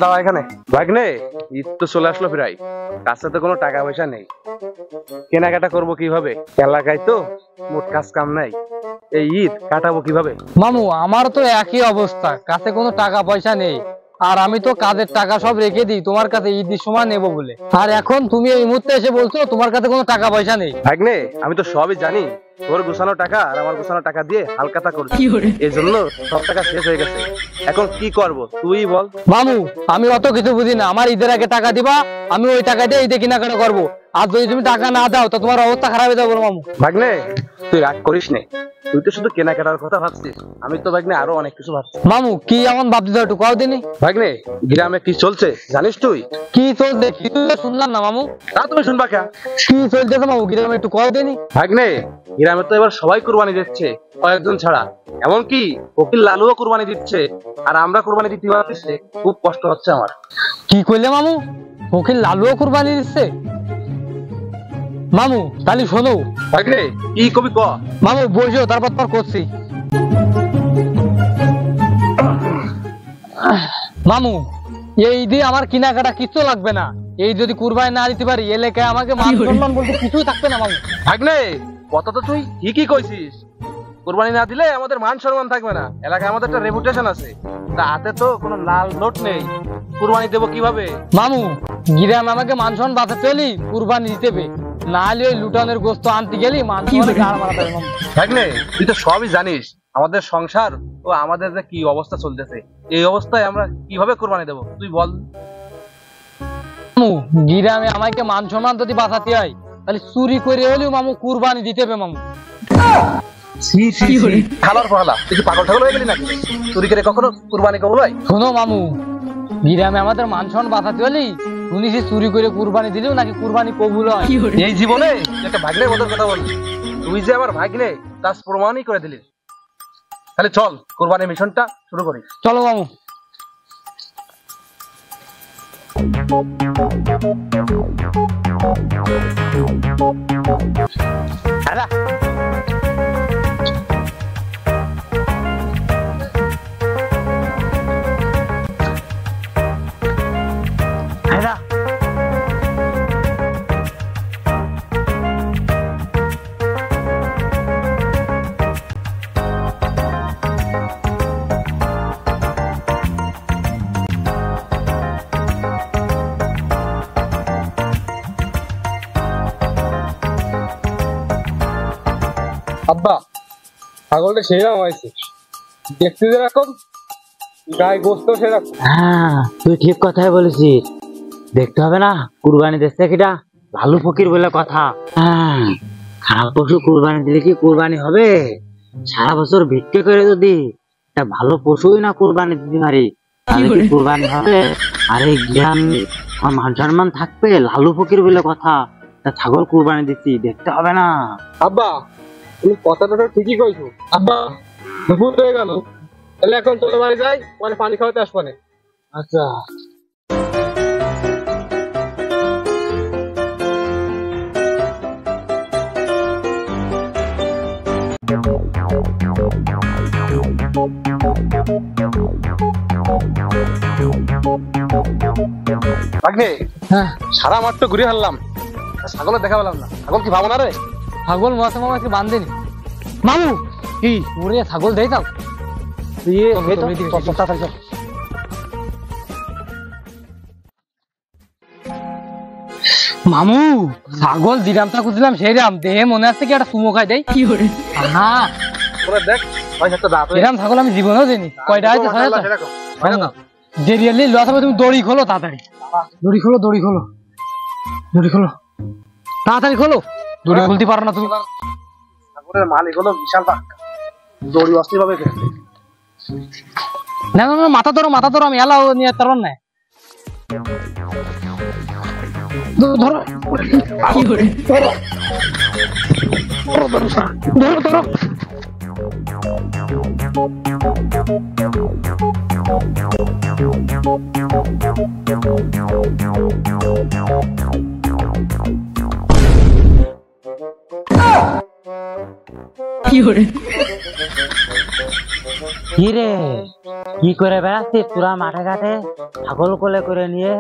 দাঁড়া এখানে। ভাগ্নে, ঈদ তো চলে আসলো প্রায়, কাছে তো কোনো টাকা পয়সা নেই, কেনাকাটা করবো কিভাবে? এলাকায় তো মোট কাজ কাম নাই, এই ঈদ কাটাবো কিভাবে? মামু আমার তো একই অবস্থা, কাছে কোনো টাকা পয়সা নেই, আর আমি তো কাজের টাকা সব রেখে দিই তোমার কাছে ঈদের সময় নেবো বলে, আর এখন তুমি এই মুহূর্তে এসে বলছো তোমার কাছে কোনো টাকা পয়সা নেই। ভাগ্নে, আমি তো সবই জানি, তোর গোছানো টাকা আর আমার গোছানো টাকা দিয়ে হালকাতা করছি, এই জন্য সব টাকা শেষ হয়ে গেছে। এখন কি করব তুই বল। মামু আমি অত কিছু বুঝি না, আমার ঈদের আগে টাকা দিবা, আমি ওই টাকা দিয়ে ঈদে কেনাকাটা করবো, আর যদি তুমি টাকা না দাও তো তোমার অবস্থা খারাপ হয়ে যাবে মামু। ভাগ্নে তুই রাগ করিস নে, তুই তো শুধু কেনাকাটার কথা ভাবছিস, আমি তো ভাগ্নে আরো অনেক কিছু ভাবছি। মামু কি এমন ভাবছিস একটু কও দিনি। ভাগ্নে গ্রামে কি চলছে জানিস তুই? কি চলছে কি শুনলাম না মামু। তা তুমি শুনবা কে? কি চলতেছে মামু গ্রামে একটু কও দিনি। ভাগ্নে গ্রামে তো এবার সবাই কুরবানি দিচ্ছে কয়েকজন ছাড়া, এমনকি ওকিল লালুও কুরবানি দিচ্ছে, আর আমরা কুরবানি দিতে পারছি, খুব কষ্ট হচ্ছে আমার। কি কইলে মামু? ওকিল লালুও কুরবানি দিচ্ছে? মামু তাহলে শোনো। ভাগ্নে কি কবি ক। মামু বসো তারপর তোর করছি। মামু এই দিয়ে আমার কেনাকাটা কিছু লাগবে না, এই যদি কুরবানি না দিতে পারি এলাকায় আমাকে মান সম্মান বলতে কিছুই থাকবে না মামু। ভাগ্নে কথা তো তুই ঠিকই কইছিস, কুরবানি না দিলে আমাদের মান সম্মান থাকবে না, এলাকায় আমাদের একটা রেপুটেশন আছে, তা হাতে তো কোনো লাল নোট নেই, কুরবানি দেবো কিভাবে? মামু গ্রাম আমাকে মান সম্মান বাঁচাতে হলে কুরবানি দিতে হবে, না হলে ওই লুটানের গোস্ত আনতে গেলে মান সম্মানে গাড় মারাতে হবে মামু। ভাগ্নে তুই তো সবই জানিস, আমাদের সংসার ও আমাদের যে কি অবস্থা চলতেছে, এই অবস্থায় আমরা কিভাবে কুরবানি দেবো তুই বল। মামু গ্রামে আমাকে মান সম্মান যদি বাঁচাতে হয় তাহলে চুরি করে হলেও মামু কুরবানি দিতে হবে মামু। খালার পড়ালা তুই কি পাগল ঠাগল হয়ে গেলি নাকি? চুরি করে কখনো কুরবানি কবুল হয়? শোনো মামু গ্রামে আমাদের মান সম্মান বাঁচাতে হলে শুনেছি চুরি করে কুরবানি দিলেও নাকি কুরবানি কবুল হয়। এই জীবনে একটা ভাগ্নে মতো কথা বললি, তুই যে আমার ভাগ্নে তার প্রমাণই করে দিলি। তাহলে চল কুরবানি মিশনটা শুরু করি। চলো মামু। আব্বা ছাগলটা সেরকম হয়েছে, দেখতে যেরকম গায়ে গোস্ত সেরকম। হ্যাঁ তুই ঠিক কথাই বলেছিস, দেখতে হবে না কুরবানি দিচ্ছে কিটা ভালো ফকির বলে কথা। হ্যাঁ খারাপ পশু কুরবানি দিলে কি কুরবানি হবে? সারা বছর ভিক্ষে করে যদি একটা ভালো পশুই না কুরবানি দিতে পারি তাহলে কি কুরবানি হবে? আর এই জ্ঞান মান সম্মান থাকবে, লালু ফকির বলে কথা, তা ছাগল কুরবানি দিচ্ছি, দেখতে হবে না? আব্বা তুমি কথাটা তো ঠিকই কইছো। আব্বা দুপুর হয়ে গেল, তাহলে এখন চলো বাড়ি যাই, মানে পানি খাওয়াতে আসবো না। আচ্ছা ভাগ্নে হ্যাঁ সারা মাঠ তো ঘুরে হারলাম, ছাগলের দেখা পেলাম না, ছাগল কি ভাবো না রে? ছাগল মাসে মামাকে বান্ধেনি মামু। কি ওরে ছাগল দেই তাও মামু ছাগল দিরামটা খুঁজলাম সেই রাম দেহে মনে আছে কি একটা সুমো খাই দেয় কি করে। হ্যাঁ দেখ এরকম ছাগল আমি জীবনেও দিইনি। কয়টা আছে দেরিয়ালি লস হবে, তুমি দড়ি খোলো তাড়াতাড়ি, দড়ি খোলো দড়ি খোলো দড়ি খোলো তাড়াতাড়ি খোলো, দড়ি খুলতে পারো না তুমি? ছাগলের মালিক হলো বিশাল দড়ি অস্থির ভাবে না না না মাথা ধরো মাথা ধরো, আমি এলাও নিয়ে তারপর না ধরো ধরো ধরো। কি রে, কি করে বেড়াচ্ছিস তোরা মাঠে ঘাটে ছাগল কোলে করে নিয়ে?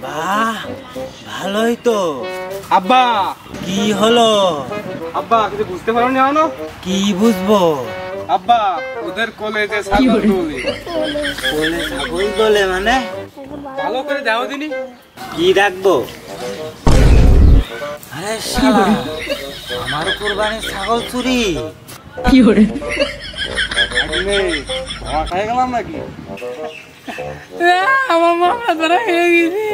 বাহ, ভালোই তো। আব্বা কি হলো? আব্বা কিছু বুঝতে পারোনি এখনো? কি বুঝবো? আব্বা ওদের কোলে যে ছাগল তুলি। কোলে ছাগল দোলে মানে? ভালো করে দাও দিনি। কি ডাকবো? আরে শালা, আমার কুরবানির ছাগল চুরি। খাই গেলাম নাকি? আমার মাথা ধরা হয়ে গেছে।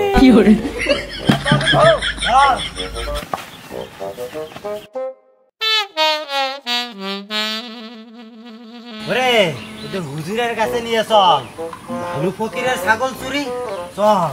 ওরে, তোদের হুজুরের কাছে নিয়ে চল। লালু ফকিরের ছাগল চুরি, চল।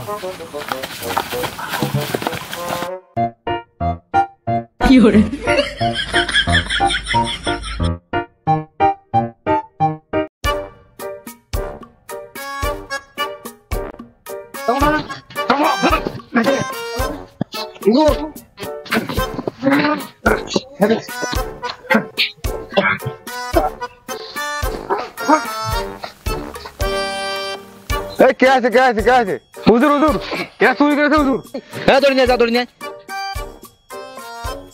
কে আছে কে আছে কে আছে? হুজুর হুজুর, এরা চুরি করেছে হুজুর। হ্যাঁ, দড়ি নিয়ে যা, দড়ি নিয়ে।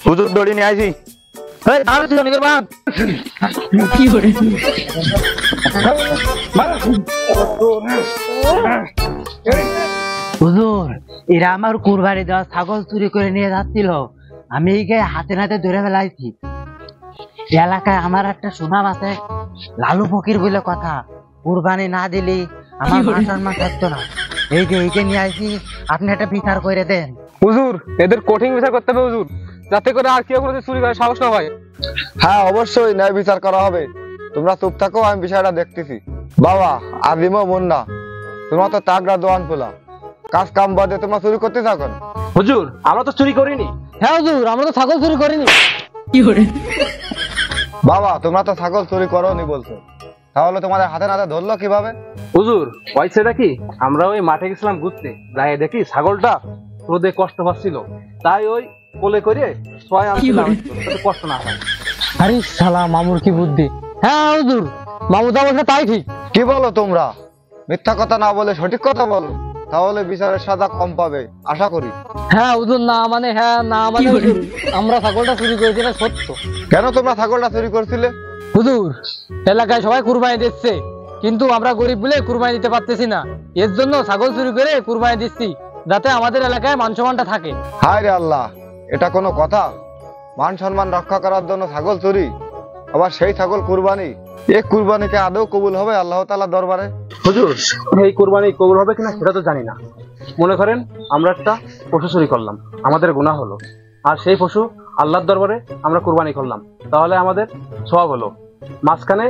হুজুর দড়ি নিয়ে আইছি। হুজুর, এরা আমার কুরবানি দেওয়া ছাগল চুরি করে নিয়ে যাচ্ছিল। আমি একে হাতে নাতে ধরে ফেলাইছি। এলাকায় আমার একটা সুনাম আছে, লালু ফকির বলে কথা। কুরবানি না দিলে আমার মান সম্মান থাকতো না। এইকে নিয়ে আইছি, আপনি একটা বিচার করে দেন। হুজুর, এদের কঠিন বিচার করতে হবে হুজুর, যাতে করে আর কেউ কোনো চুরি করে সাহস না হয়। হ্যাঁ অবশ্যই ন্যায় বিচার করা হবে। তোমরা চুপ থাকো, আমি বিষয়টা দেখতেছি। বাবা আজিম মুন্না, তোমরা তো তাগড়া দোয়ান পোলা, কাজ কাম বাদে তোমরা চুরি করতে থাকো। হুজুর, আমরা তো চুরি করিনি। হ্যাঁ হুজুর, আমরা তো ছাগল চুরি করিনি। বাবা তোমরা তো ছাগল চুরি করোনি বলছো, তাহলে তোমাদের হাতে নাতে ধরলো কিভাবে? হুজুর, হয়েছেটা কি, আমরা ওই মাঠে গেছিলাম ঘুরতে, যাই দেখি ছাগলটা রোদে কষ্ট পাচ্ছিল, তাই ওই কোলে করে ছয় আনছিলাম যাতে কষ্ট না হয়। আরে শালা, মামুর কি বুদ্ধি! হ্যাঁ হুজুর, মামু যা বলছে তাই ঠিক। কি বলো তোমরা? মিথ্যা কথা না বলে সঠিক কথা বলো, তাহলে বিচারের সাজা কম পাবে আশা করি। হ্যাঁ হুজুর, না মানে হ্যাঁ, না মানে হুজুর, আমরা ছাগলটা চুরি করেছি, এটা সত্য। কেন তোমরা ছাগলটা চুরি করছিলে? হুজুর, এলাকায় সবাই কুরবানি দিচ্ছে, কিন্তু আমরা গরিব বলে কুরবানি দিতে পারতেছি না। এর জন্য ছাগল চুরি করে কুরবানি দিচ্ছি, যাতে আমাদের এলাকায় মান সম্মানটা থাকে। হায় রে আল্লাহ, এটা কোনো কথা? মান সম্মান রক্ষা করার জন্য ছাগল চুরি, আবার সেই ছাগল কুরবানি। এই কুরবানিকে আদৌ কবুল হবে আল্লাহ তাআলা দরবারে? হুজুর, এই কোরবানি কবুল হবে কিনা সেটা তো জানি না। মনে করেন আমরা একটা পশু চুরি করলাম, আমাদের গুনাহ হলো, আর সেই পশু আল্লাহর দরবারে আমরা কুরবানি করলাম, তাহলে আমাদের সওয়াব হলো। মাঝখানে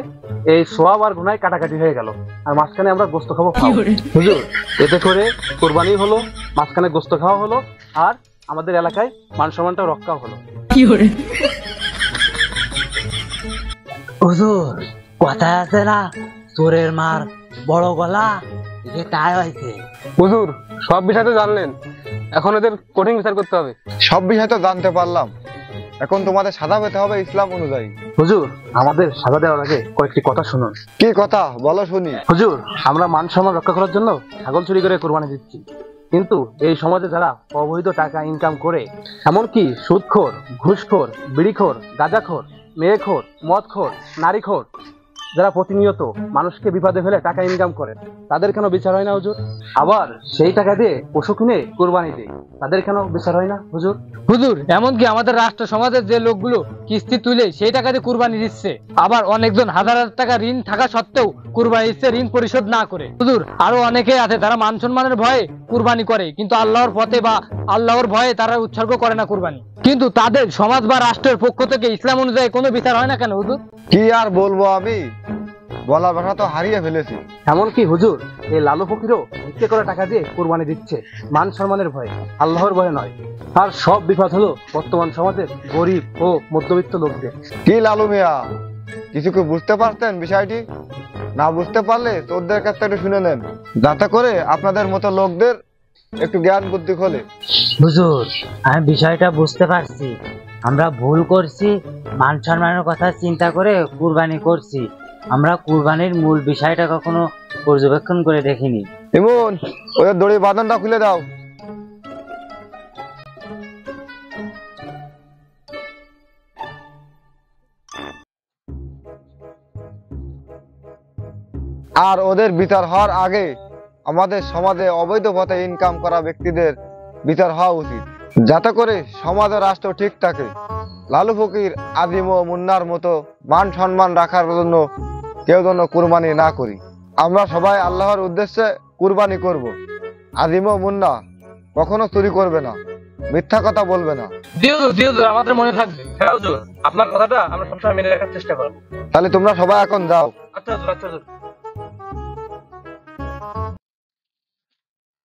এই সওয়াব আর গুনাহ কাটাকাটি হয়ে গেল, আর মাঝখানে আমরা গোস্ত খাবো। হুজুর, এতে করে কুরবানি হলো, মাঝখানে গোস্ত খাওয়া হলো, আর আমাদের এলাকায় মান সম্মানটা রক্ষাও হলো। হুজুর, কথা আছে না, চোরের মার বড় গলা, যে তাই হয়েছে। হুজুর, সব বিষয় তো জানলেন, এখন এদের কঠিন বিচার করতে হবে। সব বিষয় তো জানতে পারলাম, এখন তোমাদের সাজা পেতে হবে ইসলাম অনুযায়ী। হুজুর, আমাদের সাজা দেওয়ার আগে কয়েকটি কথা শুনুন। কি কথা বলো শুনি। হুজুর, আমরা মান সম্মান রক্ষা করার জন্য ছাগল চুরি করে কোরবানি দিচ্ছি, কিন্তু এই সমাজে যারা অবৈধ টাকা ইনকাম করে, এমনকি সুদখোর, ঘুষখোর, বিড়িখোর, গাঁজাখোর, মেয়েখোর, মদখোর, নারীখোর, যারা প্রতিনিয়ত মানুষকে বিপদে ফেলে টাকা ইনকাম করে, তাদের কেন বিচার হয় না হুজুর? আবার সেই টাকা দিয়ে পশু কিনে কোরবানি দেয়, তাদের কেন বিচার হয় না হুজুর? হুজুর, এমনকি আমাদের রাষ্ট্র সমাজের যে লোকগুলো কিস্তি তুলে সেই টাকা দিয়ে কুরবানি দিচ্ছে, আবার অনেকজন হাজার হাজার টাকা ঋণ থাকা সত্ত্বেও কুরবানি দিচ্ছে ঋণ পরিশোধ না করে। হুজুর, আরো অনেকে আছে তারা মান সম্মানের ভয়ে কুরবানি করে, কিন্তু আল্লাহর পথে বা আল্লাহর ভয়ে তারা উৎসর্গ করে না কুরবানি, কিন্তু তাদের সমাজ বা রাষ্ট্রের পক্ষ থেকে ইসলাম অনুযায়ী কোনো বিচার হয় না কেন হুজুর? কি আর বলবো, আমি বলার ভাষা তো হারিয়ে ফেলেছি। এমনকি হুজুর, এই লালু ফকিরও ভিক্ষে করে টাকা দিয়ে কোরবানি দিচ্ছে মান সম্মানের ভয়ে, আল্লাহর ভয়ে নয়। আর সব বিপদ হলো বর্তমান সমাজের গরিব ও মধ্যবিত্ত লোকদের। কি লালু মিয়া, কিছু কি বুঝতে পারতেন বিষয়টি? না বুঝতে পারলে তোদের কাছ থেকে একটু শুনে নেন, যাতে করে আপনাদের মতো লোকদের একটু জ্ঞান বুদ্ধি খোলে। হুজুর, আমি বিষয়টা বুঝতে পারছি। আমরা ভুল করছি, মান সম্মানের কথা চিন্তা করে কুরবানি করছি। আমরা কুরবানির মূল বিষয়টা কখনো পর্যবেক্ষণ করে দেখিনি। ইমন, ওদের দড়ি বাঁধনটা খুলে দাও। আর ওদের বিচার হওয়ার আগে আমাদের সমাজে অবৈধ পথে ইনকাম করা ব্যক্তিদের বিচার হওয়া উচিত, যাতে করে সমাজ ও রাষ্ট্র ঠিক থাকে। লালু ফকির, আজিম ও মুন্নার মতো মান সম্মান রাখার জন্য কেউ যেন কুরবানি না করি। আমরা সবাই আল্লাহর উদ্দেশ্যে কুরবানি করব। আজিম ও মুন্না কখনো চুরি করবে না, মিথ্যা কথা বলবে না। জি হুজুর, আমাদের মনে থাকবে। হ্যাঁ হুজুর, আপনার কথাটা আমরা সবসময় মেনে রাখার চেষ্টা করবো। তাহলে তোমরা সবাই এখন যাও। আচ্ছা হুজুর, আচ্ছা হুজুর।